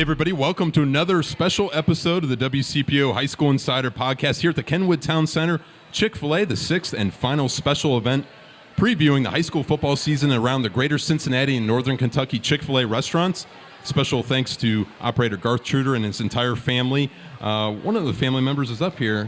Hey, everybody. Welcome to another special episode of the WCPO High School Insider Podcast here at the Kenwood Town Center. Chick-fil-A, the sixth and final special event previewing the high school football season around the greater Cincinnati and Northern Kentucky Chick-fil-A restaurants. Special thanks to operator Garth Truder and his entire family. One of the family members is up here,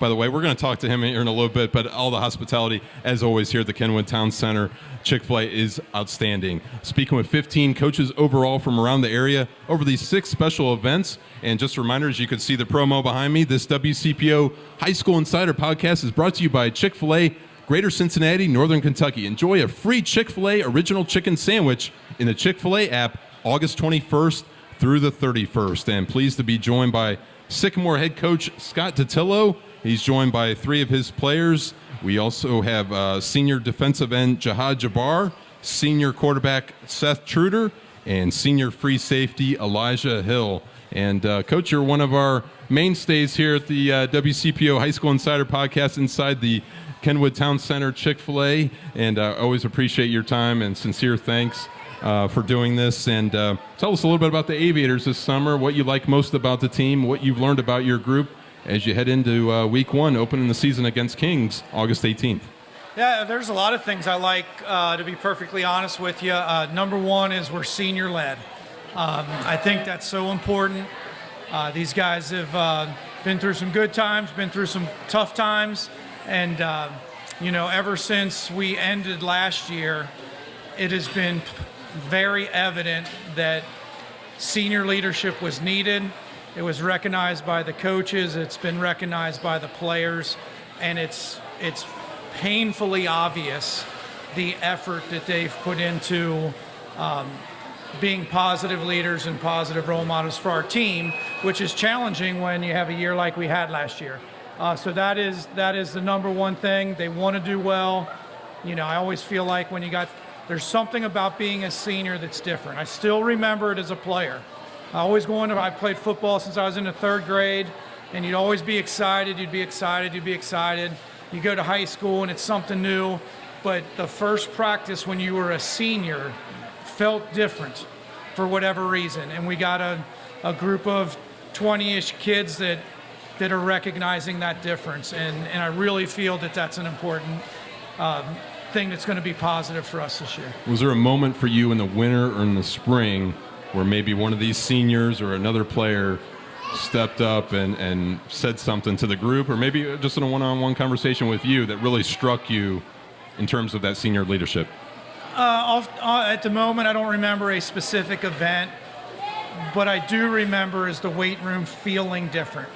by the way. We're going to talk to him here in a little bit, but all the hospitality, as always, here at the Kenwood Town Center. Chick-fil-A is outstanding. Speaking with 15 coaches overall from around the area over these 6 special events. And just a reminder, as you can see the promo behind me, this WCPO High School Insider Podcast is brought to you by Chick-fil-A, Greater Cincinnati, Northern Kentucky. Enjoy a free Chick-fil-A original chicken sandwich in the Chick-fil-A app August 21st through the 31st. And pleased to be joined by Sycamore head coach Scott Datillo. He's joined by 3 of his players. We also have senior defensive end Jihad Jabbar, senior quarterback Seth Truder, and senior free safety Elijah Hill. And Coach, you're one of our mainstays here at the WCPO High School Insider Podcast inside the Kenwood Town Center Chick-fil-A. And I always appreciate your time and sincere thanks for doing this. And tell us a little bit about the Aviators this summer, what you like most about the team, what you've learned about your group as you head into week 1, opening the season against Kings, August 18th. Yeah, there's a lot of things I like, to be perfectly honest with you. Number one is we're senior-led. I think that's so important. These guys have been through some good times, been through some tough times, and, ever since we ended last year, it has been very evident that senior leadership was needed. It was recognized by the coaches, it's been recognized by the players, and it's painfully obvious the effort that they've put into being positive leaders and positive role models for our team, which is challenging when you have a year like we had last year. So that is the number one thing. They want to do well. I always feel like when there's something about being a senior that's different. I still remember it as a player. I played football since I was in the 3rd grade, and you'd always be excited, you'd be excited. You go to high school and it's something new, but the first practice when you were a senior felt different for whatever reason. And we got a group of 20-ish kids that are recognizing that difference. And I really feel that that's an important thing that's going to be positive for us this year. Was there a moment for you in the winter or in the spring where maybe one of these seniors or another player stepped up and said something to the group, or maybe just in a one-on-one conversation with you that really struck you in terms of that senior leadership? At the moment, I don't remember a specific event, but I do remember is the weight room feeling different.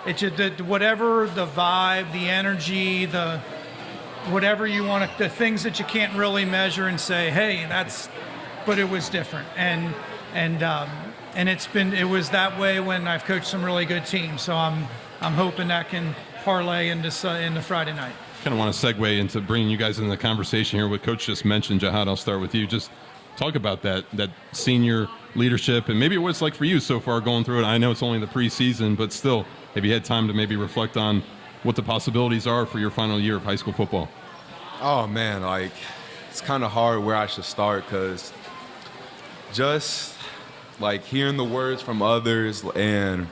It's whatever the vibe, the energy, whatever you want to, the things that you can't really measure and say, hey, but it was different. And it was that way when I've coached some really good teams. So I'm hoping that can parlay into Friday night. Kind of want to segue into bringing you guys into the conversation here. What Coach just mentioned, Jihad, I'll start with you. Just talk about that senior leadership and maybe what it's like for you so far going through it. I know it's only the preseason, but still, have you had time to maybe reflect on what the possibilities are for your final year of high school football? Oh, man, it's kind of hard where I should start because just hearing the words from others and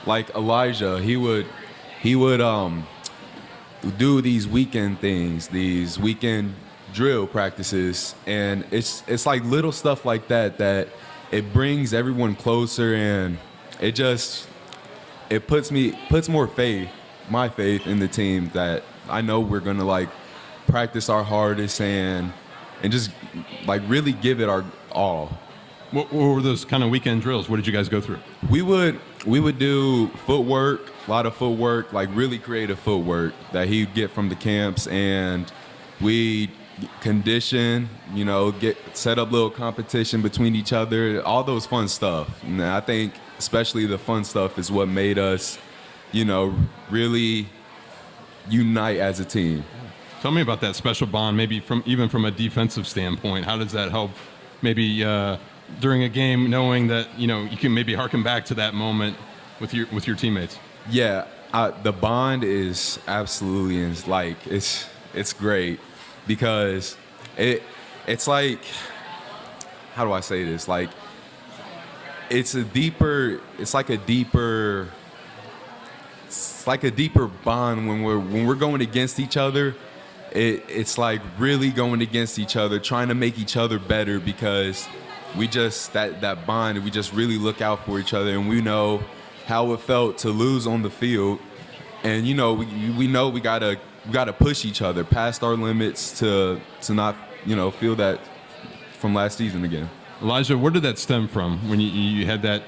Elijah, he would do these weekend things, these weekend drill practices, and it's like little stuff like that it brings everyone closer, and it puts more my faith in the team that I know we're gonna practice our hardest and just really give it our all. What were those kind of weekend drills? What did you guys go through? We would do footwork, a lot of footwork, really creative footwork that he'd get from the camps, and we condition, set up little competition between each other, all those fun stuff. And I think especially the fun stuff is what made us, really unite as a team. Tell me about that special bond, maybe even from a defensive standpoint. How does that help maybe during a game, knowing that you can maybe harken back to that moment with your teammates? Yeah, the bond is absolutely it's great because it's how do I say this? it's like a deeper bond when we're going against each other. It's like really going against each other, trying to make each other better, because we just that bond, we just really look out for each other, and we know how it felt to lose on the field, and we know we gotta push each other past our limits to not feel that from last season again. Elijah, where did that stem from when you had that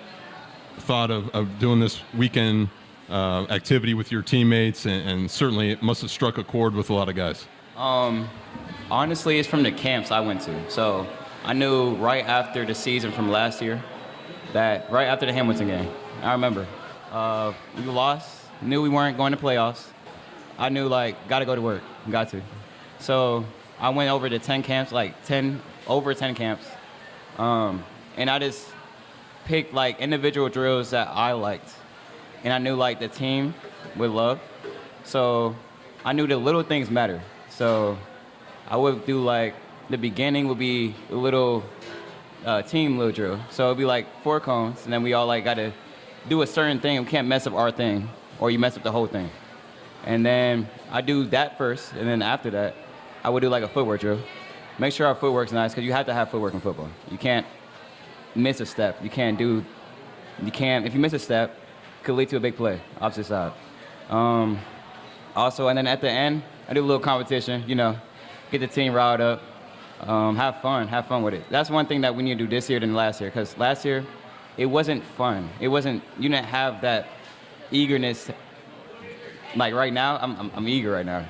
thought of doing this weekend activity with your teammates, and certainly it must have struck a chord with a lot of guys? Honestly, it's from the camps I went to. So I knew right after the season from last year, that right after the Hamilton game, I remember, we lost, knew we weren't going to playoffs. I knew, got to go to work, got to. So I went over to 10 camps, over 10 camps. And I just picked individual drills that I liked, and I knew the team would love. So I knew the little things matter. So I would do the beginning would be a little team little drill. So it'd be 4 cones, and then we all got to do a certain thing. We can't mess up our thing, or you mess up the whole thing. And then I do that first, and then after that, I would do a footwork drill. Make sure our footwork's nice, because you have to have footwork in football. You can't miss a step. If you miss a step, it could lead to a big play, opposite side. Also, and then at the end, I do a little competition, get the team riled up, have fun with it. That's one thing that we need to do this year than last year, because last year, it wasn't fun. You didn't have that eagerness. Right now, I'm eager right now,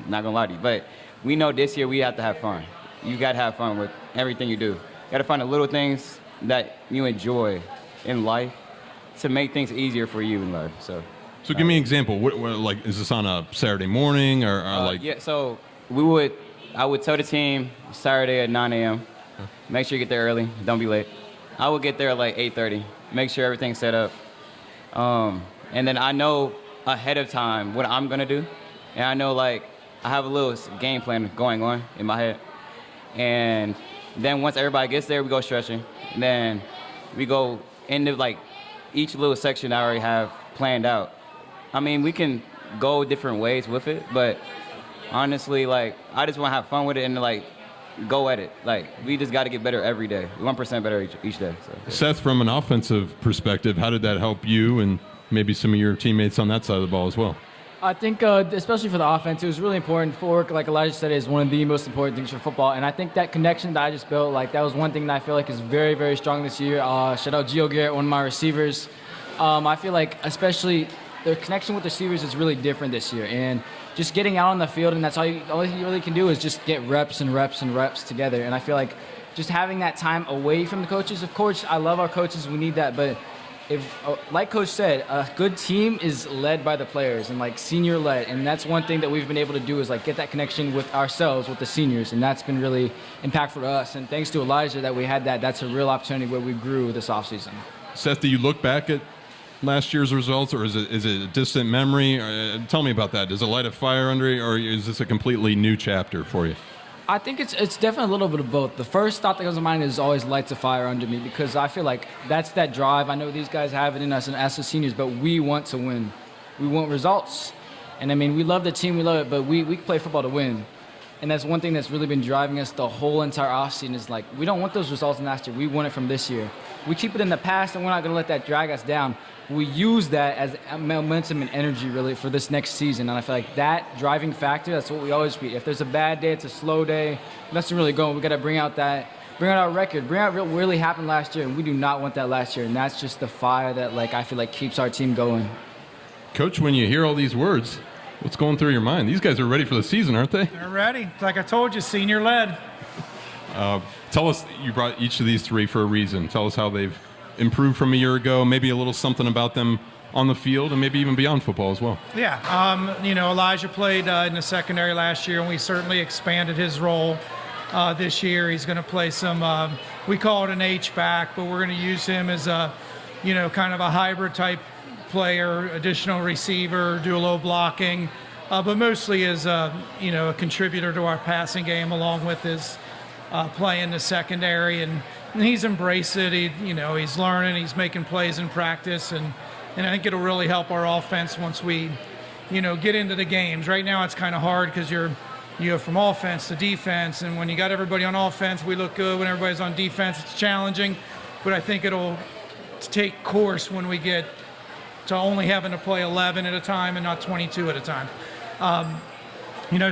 not gonna lie to you, but we know this year we have to have fun. You got to have fun with everything you do. You got to find the little things that you enjoy in life to make things easier for you in life. So give me an example. What, is this on a Saturday morning or Yeah, so I would tell the team Saturday at 9 a.m. Make sure you get there early. Don't be late. I would get there at 8:30. Make sure everything's set up. And then I know ahead of time what I'm going to do. And I know I have a little game plan going on in my head. And then once everybody gets there, we go stretching. And then we go into each little section I already have planned out. I mean, we can go different ways with it, but honestly, I just want to have fun with it and go at it. We just got to get better every day, 1% better each day. So. Seth, from an offensive perspective, how did that help you and maybe some of your teammates on that side of the ball as well? I think, especially for the offense, it was really important. Footwork, like Elijah said, is one of the most important things for football. And I think that connection that I just built, that was one thing that I feel is very, very strong this year. Shout out Gio Garrett, one of my receivers. I feel especially their connection with the receivers is really different this year. And just getting out on the field, and that's all you really can do is just get reps and reps and reps together. And I feel just having that time away from the coaches. Of course, I love our coaches. We need that, but like Coach said, a good team is led by the players and senior led, and that's one thing that we've been able to do is get that connection with ourselves, with the seniors, and that's been really impactful to us. And thanks to Elijah that we had that. That's a real opportunity where we grew this offseason. Seth, do you look back at last year's results, or is it a distant memory? Tell me about that. Does it light a fire under you, or is this a completely new chapter for you? I think it's definitely a little bit of both. The first thought that comes to mind is always lights a fire under me, because I feel that's that drive. I know these guys have it in us and as the seniors, but we want to win. We want results. And I mean, we love the team, we love it, but we play football to win. And that's one thing that's really been driving us the whole entire offseason is we don't want those results from last year. We want it from this year. We keep it in the past, and we're not going to let that drag us down. We use that as momentum and energy, really, for this next season. And I feel that driving factor, that's what we always be. If there's a bad day, it's a slow day, let's really go. We got to bring out our record, bring out what really happened last year, and we do not want that last year. And that's just the fire that, I feel keeps our team going. Coach, when you hear all these words, what's going through your mind? These guys are ready for the season, aren't they? They're ready. Like I told you, senior led. Tell us, you brought each of these three for a reason. Tell us how they've improved from a year ago, maybe a little something about them on the field, and maybe even beyond football as well. Yeah, Elijah played in the secondary last year, and we certainly expanded his role this year. He's going to play some, we call it an H-back, but we're going to use him as a, kind of a hybrid type player, additional receiver, do a little blocking, but mostly as a contributor to our passing game, along with his play in the secondary. And he's embraced it. He's learning, he's making plays in practice, and I think it'll really help our offense once we, get into the games. Right now it's kind of hard because you go from offense to defense, and when you got everybody on offense, we look good. When everybody's on defense, it's challenging. But I think it'll take course when we get to only having to play 11 at a time and not 22 at a time.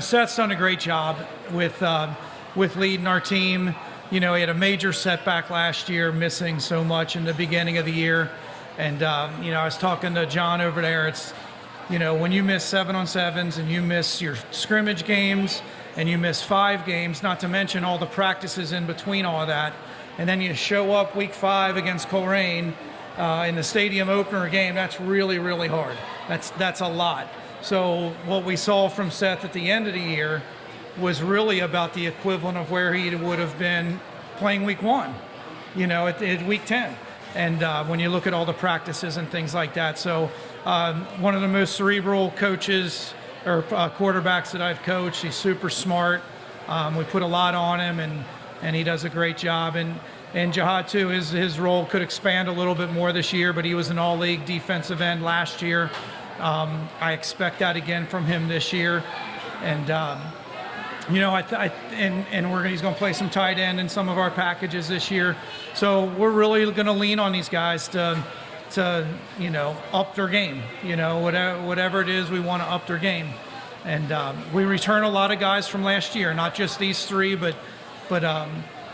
Seth's done a great job with leading our team. He had a major setback last year, missing so much in the beginning of the year. And, I was talking to John over there. It's, when you miss 7-on-7s and you miss your scrimmage games and you miss 5 games, not to mention all the practices in between all of that, and then you show up week 5 against Coleraine in the stadium opener game, that's really, really hard. That's a lot. So what we saw from Seth at the end of the year was really about the equivalent of where he would have been playing week 1, at week 10. And when you look at all the practices and things like that. So one of the most cerebral coaches or quarterbacks that I've coached. He's super smart. We put a lot on him, and he does a great job. And Jihad, too, his role could expand a little bit more this year, but he was an all-league defensive end last year. I expect that again from him this year. And, he's going to play some tight end in some of our packages this year. So we're really going to lean on these guys to up their game. Whatever it is, we want to up their game. And we return a lot of guys from last year, not just these 3, but a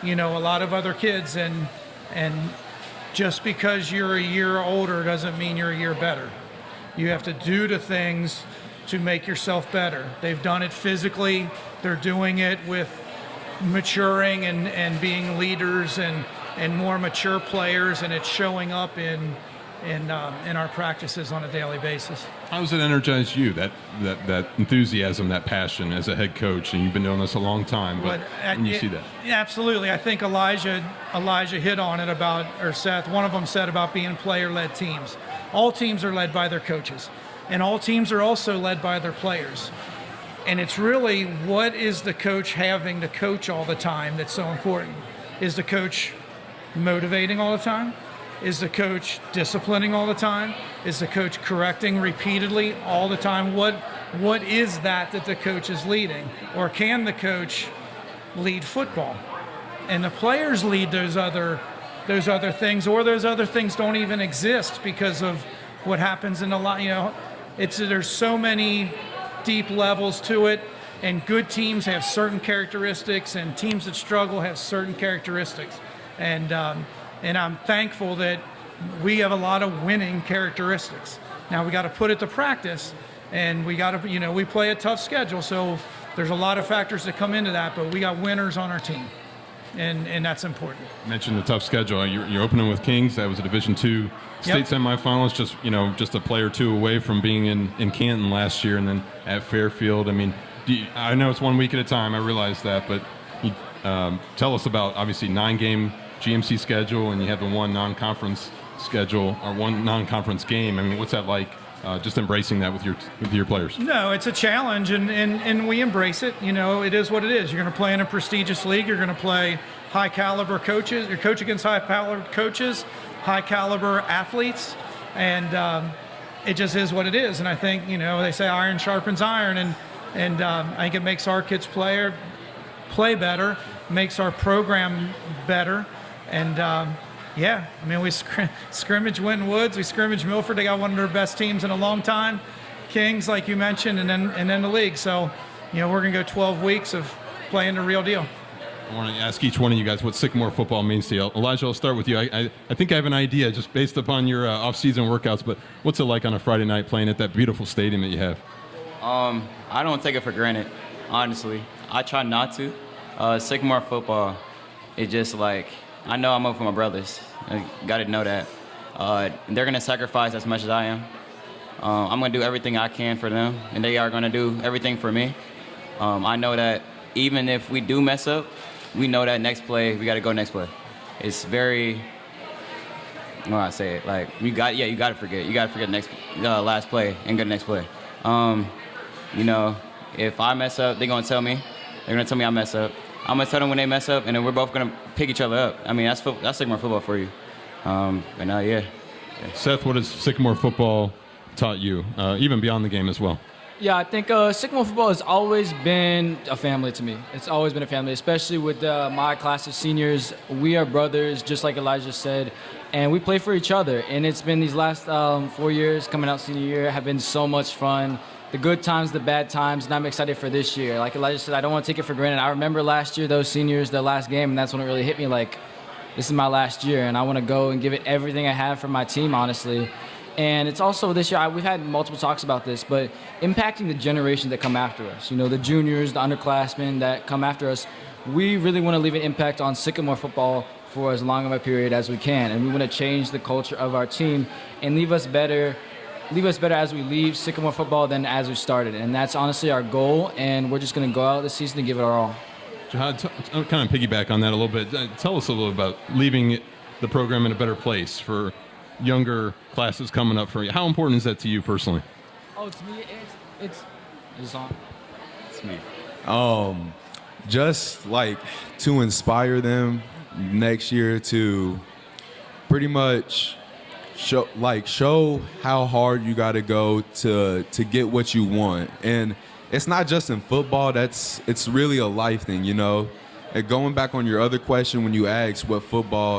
lot of other kids. And just because you're a year older doesn't mean you're a year better. You have to do the things to make yourself better. They've done it physically. They're doing it with maturing and being leaders and more mature players, and it's showing up in our practices on a daily basis. How does it energize you, that enthusiasm, that passion as a head coach? And you've been doing this a long time, but when you see that. Yeah, absolutely. I think Elijah hit on it or Seth, one of them said about being player-led teams. All teams are led by their coaches, and all teams are also led by their players. And it's really, what is the coach having to coach all the time that's so important? Is the coach motivating all the time? Is the coach disciplining all the time? Is the coach correcting repeatedly all the time? What is that the coach is leading? Or can the coach lead football? And the players lead those other things, or those other things don't even exist because of what happens in the lot. There's so many deep levels to it, and good teams have certain characteristics, and teams that struggle have certain characteristics. And I'm thankful that we have a lot of winning characteristics. Now we got to put it to practice, and we got to, we play a tough schedule, so there's a lot of factors that come into that, but we got winners on our team, and that's important. You mentioned the tough schedule. You're opening with Kings. That was a Division II state semifinalist, just a player or 2 away from being in Canton last year, and then at Fairfield. I mean, I know it's 1 week at a time. I realize that, but tell us about, obviously, 9-game GMC schedule, and you have the one non-conference schedule or one non-conference game. I mean, what's that like? Just embracing that with your players. No, it's a challenge, and we embrace it. It is what it is. You're going to play in a prestigious league. You're going to play high caliber coaches. You coach against high caliber coaches, high caliber athletes, and it just is what it is. And I think they say iron sharpens iron, and I think it makes our kids play better, makes our program better. And we scrimmage Winton Woods, we scrimmage Milford. They got one of their best teams in a long time. Kings, like you mentioned, and then the league. So, we're gonna go 12 weeks of playing the real deal. I want to ask each one of you guys what Sycamore football means to you. Elijah, I'll start with you. I think I have an idea just based upon your off-season workouts, but what's it like on a Friday night playing at that beautiful stadium that you have? I don't take it for granted, honestly. I try not to. Sycamore football is just like, I know I'm up for my brothers. I got to know that. They're going to sacrifice as much as I am. I'm going to do everything I can for them, and they are going to do everything for me. I know that even if we do mess up, we know that next play, we got to go next play. It's very, I say it, like, you got to forget. You got to forget the last play and go to the next play. If I mess up, they're going to tell me. They're going to tell me I mess up. I'm gonna tell them when they mess up, and then we're both gonna pick each other up. I mean, that's Sycamore football for you. Yeah. Seth, what has Sycamore football taught you, even beyond the game as well? Yeah, I think Sycamore football has always been a family to me. It's always been a family, especially with my class of seniors. We are brothers, just like Elijah said, and we play for each other. And it's been these last 4 years, coming out senior year, have been so much fun. The good times, the bad times, and I'm excited for this year. Like Elijah said, I don't want to take it for granted. I remember last year, those seniors, the last game, and that's when it really hit me like, this is my last year, and I want to go and give it everything I have for my team, honestly. And it's also this year, we've had multiple talks about this, but impacting the generations that come after us. You know, the juniors, the underclassmen that come after us. We really want to leave an impact on Sycamore football for as long of a period as we can. And we want to change the culture of our team and leave us better as we leave Sycamore football than as we started. And that's honestly our goal, and we're just going to go out this season and give it our all. Jihad, kind of piggyback on that a little bit. Tell us a little about leaving the program in a better place for younger classes coming up for you. How important is that to you personally? Oh, to me, it's on. It's me. Just like to inspire them next year to pretty much show how hard you got to go to get what you want. And it's not just in football. It's really a life thing, you know. And going back on your other question, when you asked what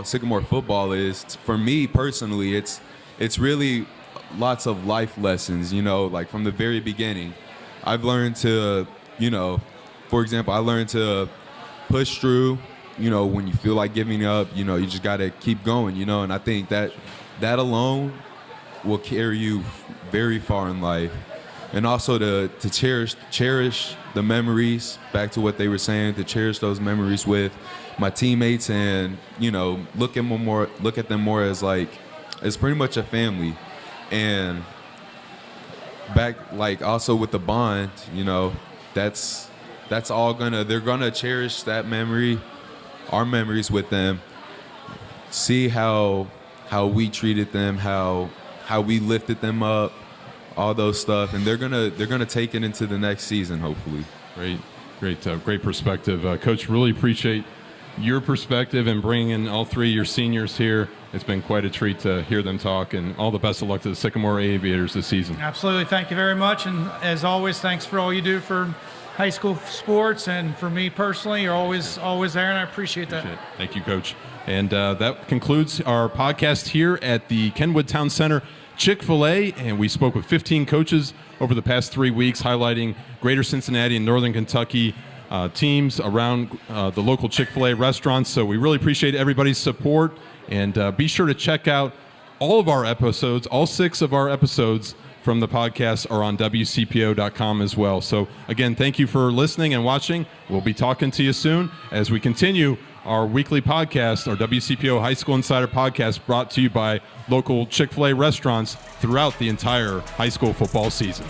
Sycamore football is, for me personally, it's really lots of life lessons, you know, like from the very beginning. I've learned to, you know, for example, I learned to push through, you know, when you feel like giving up, you know, you just got to keep going, you know, and I think that alone will carry you very far in life. And also to cherish the memories, back to what they were saying, to cherish those memories with my teammates and, you know, look at them more as like, it's pretty much a family. And back, like also with the bond, you know, that's all they're gonna cherish that memory, our memories with them, see how we treated them, how we lifted them up, all those stuff, and they're gonna take it into the next season, hopefully. Great perspective, Coach. Really appreciate your perspective and bringing in all three of your seniors here. It's been quite a treat to hear them talk, and all the best of luck to the Sycamore Aviators this season. Absolutely, thank you very much, and as always, thanks for all you do for high school sports, and for me personally, you're always there, and I appreciate that. Thank you, Coach. And that concludes our podcast here at the Kenwood Town Center Chick-fil-A, and we spoke with 15 coaches over the past 3 weeks, highlighting Greater Cincinnati and Northern Kentucky teams around the local Chick-fil-A restaurants. So we really appreciate everybody's support, and be sure to check out all of our episodes. All 6 of our episodes from the podcast are on WCPO.com as well. So again, thank you for listening and watching. We'll be talking to you soon as we continue our weekly podcast, our WCPO High School Insider podcast, brought to you by local Chick-fil-A restaurants throughout the entire high school football season.